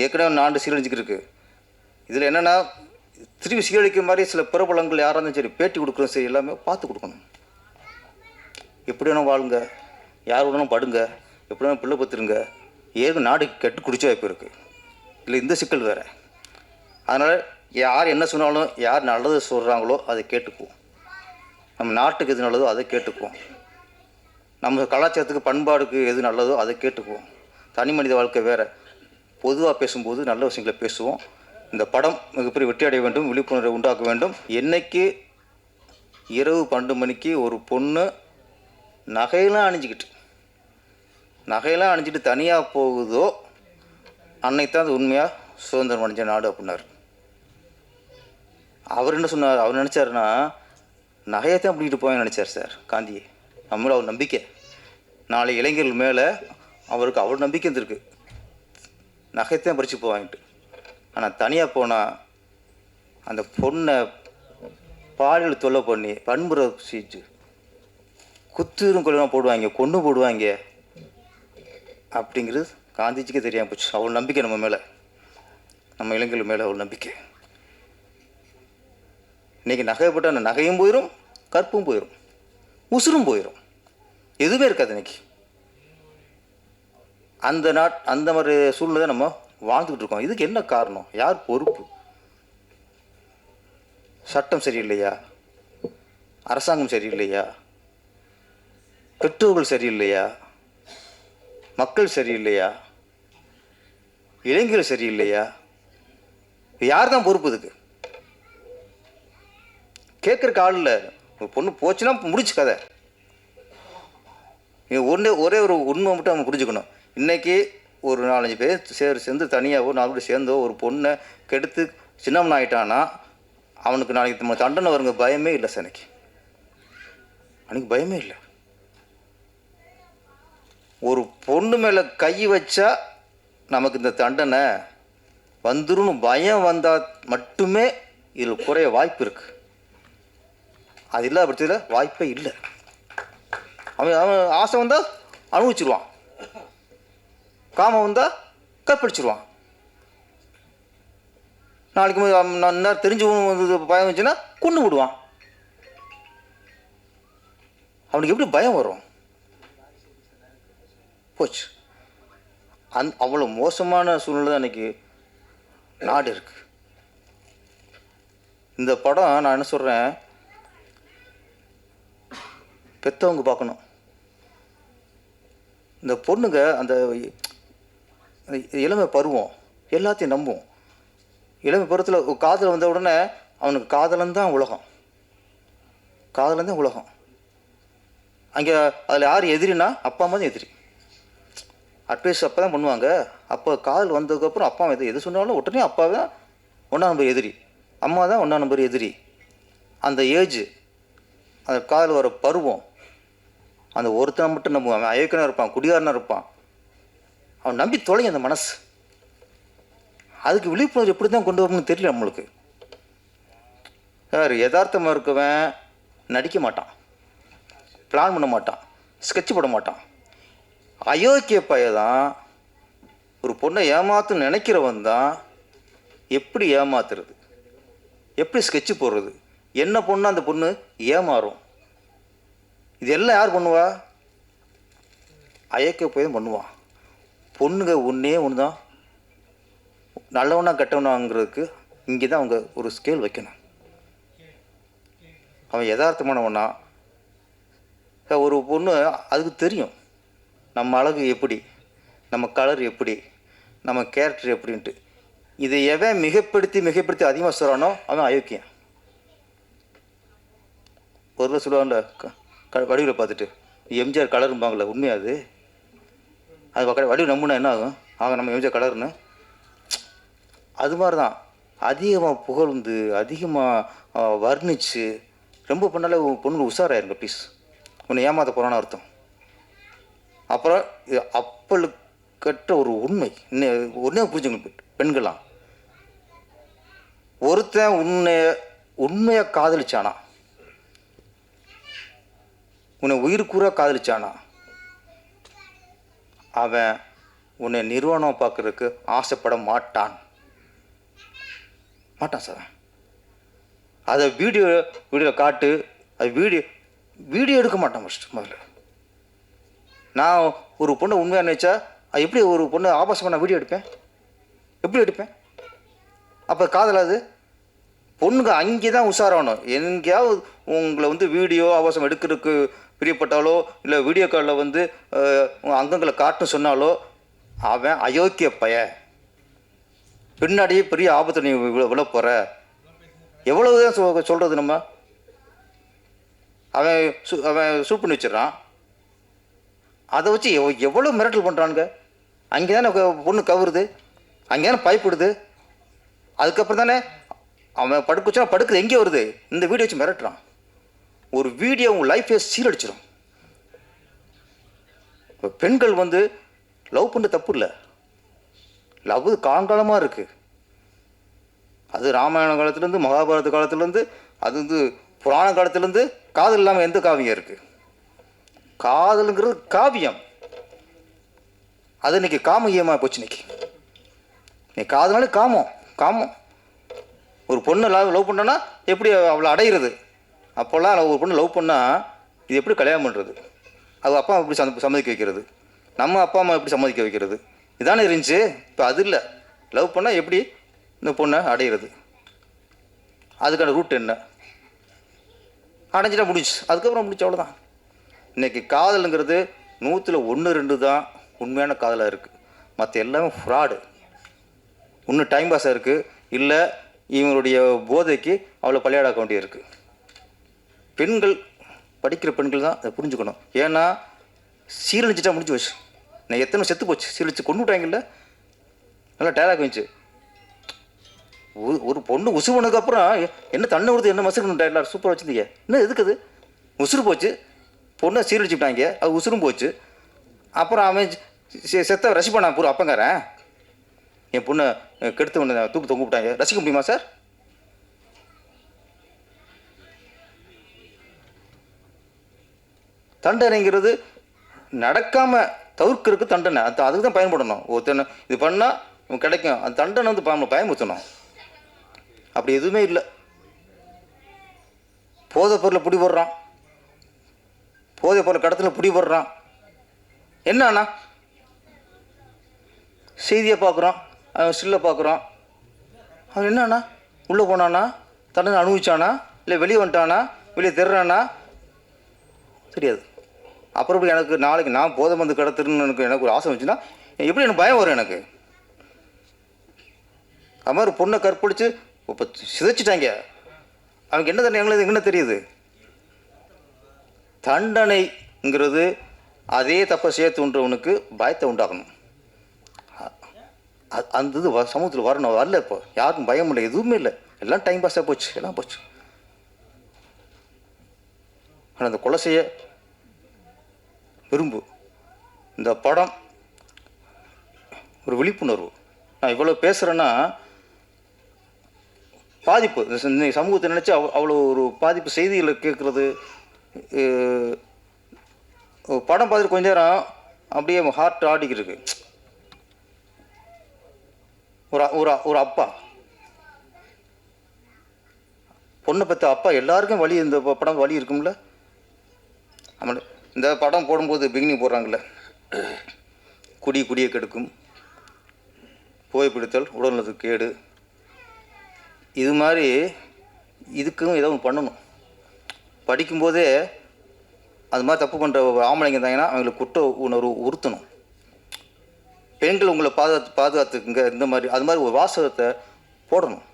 ஏற்கனவே நாடு சீரழிஞ்சிக்கிருக்கு. இதில் என்னென்னா திரும்பி சீரழிக்கிற மாதிரி சில பிரபலங்கள் யாராக இருந்தாலும் சரி பேட்டி கொடுக்குறோம், சரி எல்லாமே பார்த்து கொடுக்கணும். எப்படி வேணும் வாழுங்க, யார் வேணும் படுங்க, எப்படி வேணும் பிள்ளை பத்துருங்க. ஏது நாடு கெட்டு குடிச்ச வாய்ப்பு இருக்குது. இல்லை இந்த சிக்கல் வேறு. அதனால் யார் என்ன சொன்னாலும் யார் நல்லது சொல்கிறாங்களோ அதை கேட்டுக்குவோம். நம்ம நாட்டுக்கு எது நல்லதோ அதை கேட்டுக்குவோம். நம்ம கலாச்சாரத்துக்கு பண்பாடுக்கு எது நல்லதோ அதை கேட்டுக்குவோம். தனி மனித வாழ்க்கை வேறு. பொதுவாக பேசும்போது நல்ல விஷயங்களை பேசுவோம். இந்த படம் மிகப்பெரிய வெற்றி அடைய வேண்டும், விழிப்புணர்வை உண்டாக்க வேண்டும். என்னைக்கு இரவு 12 மணிக்கு ஒரு பொண்ணு நகையெல்லாம் அணிஞ்சிக்கிட்டு தனியாக போகுதோ அன்னைக்கு தான் அது உண்மையாக சுதந்திரம் அடைஞ்ச நாடு அப்படின்னார். அவர் என்ன சொன்னார்? அவர் நினச்சாருன்னா நகையை தான் பிடிக்கிட்டு போவேன்னு நினச்சார் சார் காந்தி. நம்மளோட அவர் நம்பிக்கை. நாளை இளைஞர்கள் மேலே அவருக்கு அவ்வளோ நம்பிக்கை இருந்திருக்கு. நகையத்தான் பறித்து போவாங்கிட்டு. ஆனால் தனியாக போனால் அந்த பொண்ணை பாலியல் தொல்லை பண்ணி வன்முறை செஞ்சு குத்துரும் கொள்ளலாம் போடுவாங்க, கொன்று போடுவாங்க அப்படிங்கிறது காந்திஜிக்கே தெரியாமல் போச்சு. அவ்வளோ நம்பிக்கை நம்ம மேலே, நம்ம இளைஞர்கள் மேலே அவ்வளோ நம்பிக்கை. இன்றைக்கி நகை போட்டால் அந்த நகையும் போயிடும், கற்பும் போயிடும், உசுரும் போயிடும், எதுவுமே இருக்காது இன்றைக்கி. அந்த மாதிரி சூழ்நிலை நம்ம வாழ்ந்துக்கிட்டு இருக்கோம். இதுக்கு என்ன காரணம்? யார் பொறுப்பு? சட்டம் சரியில்லையா? அரசாங்கம் சரியில்லையா? பெற்றோர்கள் சரியில்லையா? மக்கள் சரியில்லையா? இளைஞர்கள் சரியில்லையா? யார் தான் பொறுப்பு? இதுக்கு கேட்குறக்கு ஆள் இல்லை. ஒரு பொண்ணு போச்சுன்னா முடிச்சு கதை. ஒரே ஒரு உண்மை மட்டும் நம்ம புரிஞ்சுக்கணும். இன்றைக்கி ஒரு 4-5 பேர் சேர்ந்து தனியாகவோ 4 பேர் சேர்ந்தோ ஒரு பொண்ணை கெடுத்து சின்னமன் ஆகிட்டான்னா அவனுக்கு நாளைக்கு நம்ம தண்டனை வருங்க பயமே இல்லை சார். அன்றைக்கி பயமே இல்லை. ஒரு பொண்ணு மேலே கை வச்சா நமக்கு இந்த தண்டனை வந்துடும் பயம் வந்தால் மட்டுமே இதில் குறைய வாய்ப்பு இருக்குது. அது இல்லாத பட்சத்தில் வாய்ப்பே இல்லை. அவன் ஆசை வந்தால் அனுபவிச்சிருவான், காமம் வந்தால் கற்பழிச்சிருவான். நாளைக்கு நான் தெரிஞ்சு பயம் வந்துச்சுன்னா கொண்டு விடுவான். அவனுக்கு எப்படி பயம் வரும்? போச்சு. அவ்வளோ மோசமான சூழ்நிலை தான் அன்றைக்கி நாடு இருக்குது. இந்த படம் நான் என்ன சொல்கிறேன், பெற்றவங்க பார்க்கணும். இந்த பொண்ணுங்க அந்த இளமை பருவம் எல்லாத்தையும் நம்பும். இளமை பருவத்தில் காதல் வந்த உடனே அவனுக்கு காதலந்தான் உலகம். அங்கே அதில் யார் எதிரினா அப்பா அம்மா தான் எதிரி. அட்வைஸ் அப்போ தான் பண்ணுவாங்க. அப்போ காதல் வந்ததுக்கப்புறம் அப்பா எது சொன்னாலும் உடனே அப்பா தான் 1ஆம் நம்பர் எதிரி, அம்மா தான் 1ஆம் நம்பர் எதிரி. அந்த ஏஜ், அந்த காதல் வர பருவம், அந்த ஒருத்தனை மட்டும் நம்புவான். அவன் அயோக்கியனாக இருப்பான், குடிகாரனாக இருப்பான். அவன் நம்பி தொலைங்க அந்த மனசு. அதுக்கு விழிப்புணர்வு எப்படி தான் கொண்டு வரணும்னு தெரியல நம்மளுக்கு. சார் யதார்த்தமாக இருக்கவன் நடிக்க மாட்டான், பிளான் பண்ண மாட்டான், ஸ்கெட்ச் போட மாட்டான். அயோக்கிய பையதான் ஒரு பொண்ணை ஏமாத்துன்னு நினைக்கிறவன் தான் எப்படி ஏமாத்துறது, எப்படி ஸ்கெட்சு போடுறது, என்ன பொண்ணு அந்த பொண்ணு ஏமாறும். இது எல்லாம் யார் பண்ணுவா? அயோக்கிய பையன் தான் பண்ணுவான். பொண்ணுங்க ஒன்று தான் நல்லவனா கெட்டவனாங்கிறதுக்கு இங்கே தான் அவங்க ஒரு ஸ்கேல் வைக்கணும். அவன் யதார்த்தமானவனா? ஒரு பொண்ணு அதுக்கு தெரியும் நம்ம அழகு எப்படி, நம்ம கலர் எப்படி, நம்ம கேரக்டர் எப்படின்ட்டு. இதை எவன் மிகப்படுத்தி அதிகமாக சொல்கிறானோ அவன் அயோக்கியன். ஒரு சொல்லுவாங்கல்ல வடிவில் பார்த்துட்டு எம்ஜிஆர் கலரும்பாங்களே, உண்மையாது? அது வடிவு நம்புனா என்ன ஆகும்? நம்ம எம்ஜிஆர் கலர்னு. அது மாதிரி தான் அதிகமாக புகழ்ந்து அதிகமாக வர்ணித்து ரொம்ப பண்ணாலே பொண்ணுங்க உஷாராயிருங்க. ப்ளீஸ், உன்னை ஏமாற்ற போகிறான்னு அர்த்தம். அப்புறம் இது அப்பழுக்கற்ற ஒரு உண்மை. ஒன்றே புரிஞ்சுங்க பெண்களாம், ஒருத்தன் உண்மையாக காதலிச்சானா, உன்னை உயிருக்கூறாக காதலிச்சானா, அவன் உன்னை நிறுவனம் பார்க்குறதுக்கு ஆசைப்பட மாட்டான் சார். அதை வீடியோ காட்டு, அது வீடியோ எடுக்க மாட்டான் ஃபஸ்ட்டு முதல்ல. நான் ஒரு பொண்ணை உண்மையாக நினச்சா அது எப்படி ஒரு பொண்ணு ஆபாசமாக நான் வீடியோ எடுப்பேன்? எப்படி எடுப்பேன்? அப்போ காதலாது. பொண்ணுங்க அங்கே தான் உஷாராகணும். எங்கேயாவது உங்களை வந்து வீடியோ ஆபாசம் எடுக்கிறதுக்கு பிரியப்பட்டாலோ இல்லை வீடியோ காலில் வந்து உங்கள் அங்கங்களை காட்டுன்னு சொன்னாலோ அவன் அயோக்கிய பய, பின்னாடியே பெரிய ஆபத்தை நீ விழ போகிற. எவ்வளவு தான் சொல்கிறது நம்ம? அவன் ஷூட் பண்ணி வச்சிடறான். அதை வச்சு எவ்வளோ மிரட்டல் பண்ணுறானுங்க. அங்கே தானே பொண்ணு கவுருது, அங்கே தானே பயப்படுது. அதுக்கப்புறம் தானே அவன் படுக்க வச்சா படுக்குது எங்கே வருது, இந்த வீடியோ வச்சு மிரட்டுறான். ஒரு வீடியோ உங்கள் லைஃபே சீரடிச்சிடும். இப்போ பெண்கள் வந்து லவ் பண்ண தப்பு இல்லை, லவ் காலங்காலமாக இருக்குது. அது ராமாயண காலத்துலேருந்து மகாபாரத காலத்துலேருந்து, அது வந்து புராண காலத்துலேருந்து காதல் இல்லாமல் எந்த காவியம் இருக்குது? காதலுங்கிறது காவியம். அது இன்னைக்கு காமகியமாக போச்சு. நீ காதல்னாலே காமம். ஒரு பொண்ணை லவ் பண்ணோன்னா எப்படி அவளை அடையிறது? அப்போல்லாம் ஒரு பொண்ணு லவ் பண்ணால் இது எப்படி கல்யாணம் பண்ணுறது? அது அப்பா எப்படி சம்மதிக்க வைக்கிறது? நம்ம அப்பா அம்மா எப்படி சம்மதிக்க வைக்கிறது? இதானே இருந்துச்சு. இப்போ அது இல்லை. லவ் பண்ணால் எப்படி இந்த பொண்ணை அடையிறது? அதுக்கான ரூட் என்ன? அடைஞ்சிட்டா முடிச்சு, அதுக்கப்புறம் முடிச்சு, அவ்வளோதான். இன்றைக்கி காதலுங்கிறது 100ல் 1-2 தான் உண்மையான காதலாக இருக்குது. மற்ற எல்லாமே ஃப்ராடு. இன்னும் டைம் பாஸாக இருக்குது, இல்லை இவங்களுடைய போதைக்கு அவ்வளோ பள்ளியாடாக்க வேண்டிய இருக்குது. பெண்கள், படிக்கிற பெண்கள் தான் அதை புரிஞ்சுக்கணும். ஏன்னா சீரழிச்சிட்டா முடிஞ்சு போச்சு. நான் எத்தனை செத்து போச்சு, சீரழிச்சு கொண்டு விட்டாங்கல்ல. நல்லா டயலாக் வந்துச்சு. ஒரு பொண்ணு உசுவனுக்கு அப்புறம் என்ன தண்ணி விடுது, என்ன மசுக்கணும் டயலாக் சூப்பராக வச்சுருந்தீங்க. என்ன எதுக்குது? உசுறு போச்சு, பொண்ணை சீரழிச்சு விட்டாங்க, அது உசுரும் போச்சு. அப்புறம் அவன் செத்த ரசிப்பானா பூரா அப்பங்காரன்? என் பொண்ணை கெடுத்து ஒன்று தூக்கு தொங்க விட்டாங்க, ரசிக்க முடியுமா சார்? தண்டனைங்கிறது நடக்காமல் தவிர்க்கிறதுக்கு தண்டனை, அதுக்கு தான் பயன்படணும். ஒருத்தனை இது பண்ணால் கிடைக்கும், அந்த தண்டனை வந்து பயமுறுத்தணும். அப்படி எதுவுமே இல்லை. போதை பொருளை பிடிபடுறான், போதை பொருள் கடத்தில் பிடிபடுறான். என்னன்னா செய்தியை பார்க்குறோம், அவன் ஸ்டில்லை பார்க்குறோம். அவன் என்னன்னா உள்ளே போனானா, தண்டனை அனுபவிச்சானா, இல்லை வெளியே வந்துட்டானா, வெளியே தெர்றானா தெரியாது. அப்புறம் இப்படி எனக்கு நாளைக்கு நான் போதை மருந்து கடத்துறேன்னு எனக்கு ஒரு ஆசை வந்துச்சுன்னா எப்படி எனக்கு பயம் வரும் எனக்கு. அது மாதிரி பொண்ணை கற்பழித்து இப்போ சிதைச்சிட்டாங்க. அவனுக்கு என்ன தண்டனை எங்களுக்கு என்ன தெரியுது? தண்டனைங்கிறது அதே தப்பை சேர்த்துன்றவனுக்கு பயத்தை உண்டாக்கணும். அந்த இது சமூகத்தில் வரணும். வரல, இப்போ யாருக்கும் பயம் இல்லை, எதுவுமே இல்லை, எல்லாம் டைம் பாஸாக போச்சு, எல்லாம் போச்சு. ஆனால் அந்த கொலை செய்ய விரும்பு. இந்த படம் ஒரு விழிப்புணர்வு. நான் இவ்வளோ பேசுகிறேன்னா பாதிப்பு, இந்த சமூகத்தை நினச்சி அவ்வளோ ஒரு பாதிப்பு. செய்திகளை கேட்குறது, படம் பார்த்துட்டு கொஞ்ச நேரம் அப்படியே ஹார்ட் ஆடிக்கிட்டு இருக்கு. ஒரு அப்பா, பொண்ணை பற்ற அப்பா, எல்லாருக்கும் வலி. இந்த படம் வலி இருக்கும்ல. ஆமாம், இந்த படம் போடும்போது பிகினிங் போடுறாங்கல்ல, குடியை கெடுக்கும், புகைப்பிடித்தல் உடல்நலத்துக்கு கேடு. இது மாதிரி இதுக்கும் ஏதோ ஒன்று பண்ணணும். படிக்கும்போதே அது மாதிரி தப்பு பண்ணுற ஆம்பளைங்க இருந்தாங்கன்னா அவங்களுக்கு குற்ற உணர்வு உறுத்தணும். பெண்கள் உங்களை பாதுகாத்துக்குங்க, இந்த மாதிரி அது மாதிரி ஒரு வாசகத்தை போடணும்.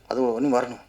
அது ஒன்றும் வரணும்.